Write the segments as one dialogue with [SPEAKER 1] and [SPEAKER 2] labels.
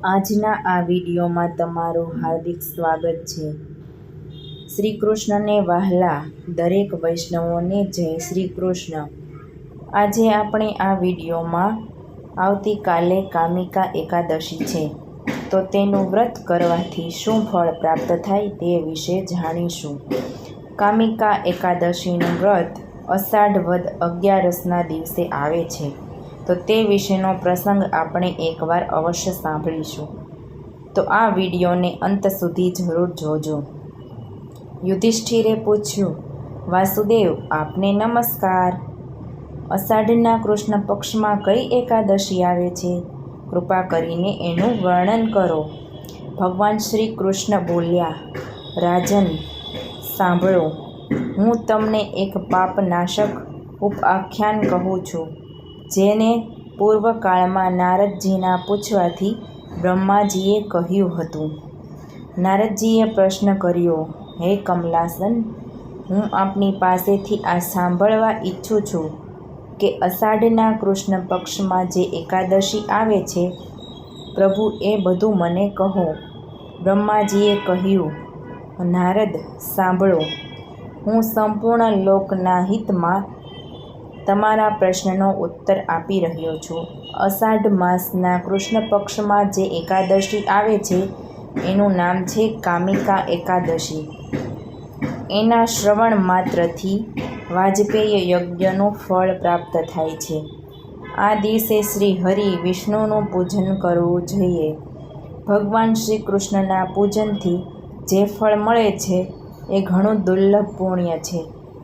[SPEAKER 1] આજના આ વિડીયોમાં તમારું હાર્દિક સ્વાગત છે। શ્રી કૃષ્ણને વહાલા દરેક વૈષ્ણવોને જય શ્રી કૃષ્ણ। આજે આપણે આ વિડીયોમાં આવતીકાલે કામિકા એકાદશી છે, તો તેનું વ્રત કરવાથી શું ફળ પ્રાપ્ત થાય તે વિશે જાણીશું। કામિકા એકાદશીનું વ્રત અષાઢ વદ 11ના દિવસે આવે છે, તો તે વિશેનો પ્રસંગ આપણે એકવાર અવશ્ય સાંભળીશું, તો આ વિડીયોને અંત સુધી જરૂર જોજો। યુધિષ્ઠિરે પૂછ્યું, વાસુદેવ, આપને નમસ્કાર। અષાઢના કૃષ્ણ પક્ષમાં કઈ એકાદશી આવે છે? કૃપા કરીને એનું વર્ણન કરો। ભગવાન શ્રી કૃષ્ણ બોલ્યા, રાજન, સાંભળો, હું તમને એક પાપનાશક ઉપાખ્યાન કહું છું, જેને પૂર્વકાળમાં નારદજીના પૂછવાથી બ્રહ્માજીએ કહ્યું હતું। નારદજીએ પ્રશ્ન કર્યો, હે કમલાસન, હું આપની પાસેથી આ સાંભળવા ઈચ્છું છું કે અષાઢના કૃષ્ણ પક્ષમાં જે એકાદશી આવે છે, પ્રભુ એ બધું મને કહો। બ્રહ્માજીએ કહ્યું, નારદ, સાંભળો, હું સંપૂર્ણ લોકના હિતમાં તમારા પ્રશ્નનો ઉત્તર આપી રહ્યો છું। અષાઢ માસના કૃષ્ણ પક્ષમાં જે એકાદશી આવે છે, એનું નામ છે કામિકા એકાદશી। એના શ્રવણ માત્રથી વાજપેય યજ્ઞનું ફળ પ્રાપ્ત થાય છે। આ દિવસે શ્રી હરિ વિષ્ણુનું પૂજન કરવું જોઈએ। ભગવાન શ્રી કૃષ્ણના પૂજનથી જે ફળ મળે છે એ ઘણું દુર્લભ પુણ્ય છે,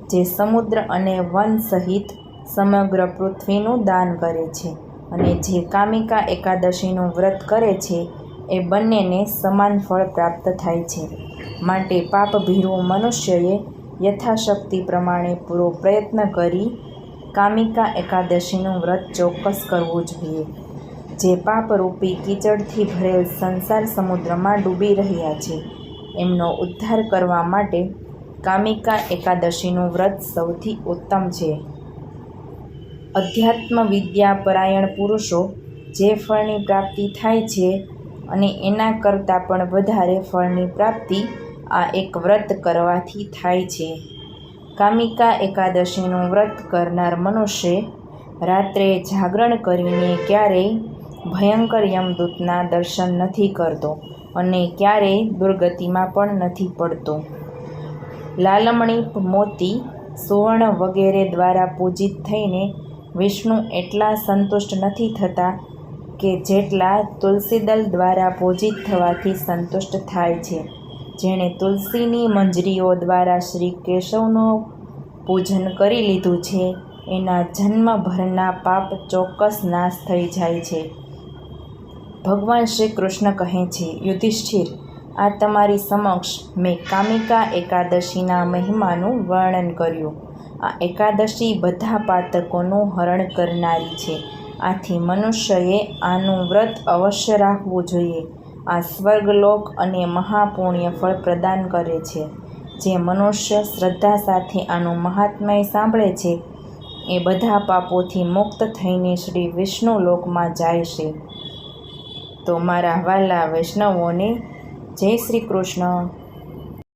[SPEAKER 1] જે સમુદ્ર અને વન સહિત સમગ્ર પૃથ્વીનું દાન કરે છે, અને જે કામિકા એકાદશીનું વ્રત કરે છે એ બંનેને સમાન ફળ પ્રાપ્ત થાય છે। માટે પાપભીરુ મનુષ્યએ યથાશક્તિ પ્રમાણે પૂરો પ્રયત્ન કરી કામિકા એકાદશીનું વ્રત ચોક્કસ કરવું જોઈએ। જે પાપરૂપી કીચડથી ભરેલ સંસાર સમુદ્રમાં ડૂબી રહ્યા છે, એમનો ઉદ્ધાર કરવા માટે કામિકા એકાદશીનું વ્રત સૌથી ઉત્તમ છે। અધ્યાત્મ વિદ્યા પરાયણ પુરુષો જે ફળની પ્રાપ્તિ થાય છે, અને એના કરતાં પણ વધારે ફળની પ્રાપ્તિ આ એક વ્રત કરવાથી થાય છે। કામિકા એકાદશીનું વ્રત કરનાર મનુષ્ય રાત્રે જાગરણ કરીને ક્યારેય ભયંકર યમદૂતના દર્શન નથી કરતો, અને ક્યારેય દુર્ગતિમાં પણ નથી પડતો। લાલમણી, મોતી, સુવર્ણ વગેરે દ્વારા પૂજિત થઈને વિષ્ણુ એટલા સંતુષ્ટ નથી થતા કે જેટલા તુલસીદલ દ્વારા પૂજિત થવાથી સંતુષ્ટ થાય છે। જેણે તુલસીની મંજરીઓ દ્વારા શ્રી કેશવનું પૂજન કરી લીધું છે, એના જન્મભરના પાપ ચોક્કસ નાશ થઈ જાય છે। ભગવાન શ્રી કૃષ્ણ કહે છે, યુધિષ્ઠિર, આ તમારી સમક્ષ મેં કામિકા એકાદશીના મહિમાનું વર્ણન કર્યું। આ એકાદશી બધા પાતકોનું હરણ કરનારી છે, આથી મનુષ્યએ આનું વ્રત અવશ્ય રાખવું જોઈએ। આ સ્વર્ગલોક અને મહાપુણ્ય ફળ પ્રદાન કરે છે। જે મનુષ્ય શ્રદ્ધા સાથે આનું મહાત્મ્ય સાંભળે છે, એ બધા પાપોથી મુક્ત થઈને શ્રી વિષ્ણુ લોકમાં જાય છે। તો મારા વહાલા વૈષ્ણવોને જય શ્રી કૃષ્ણ।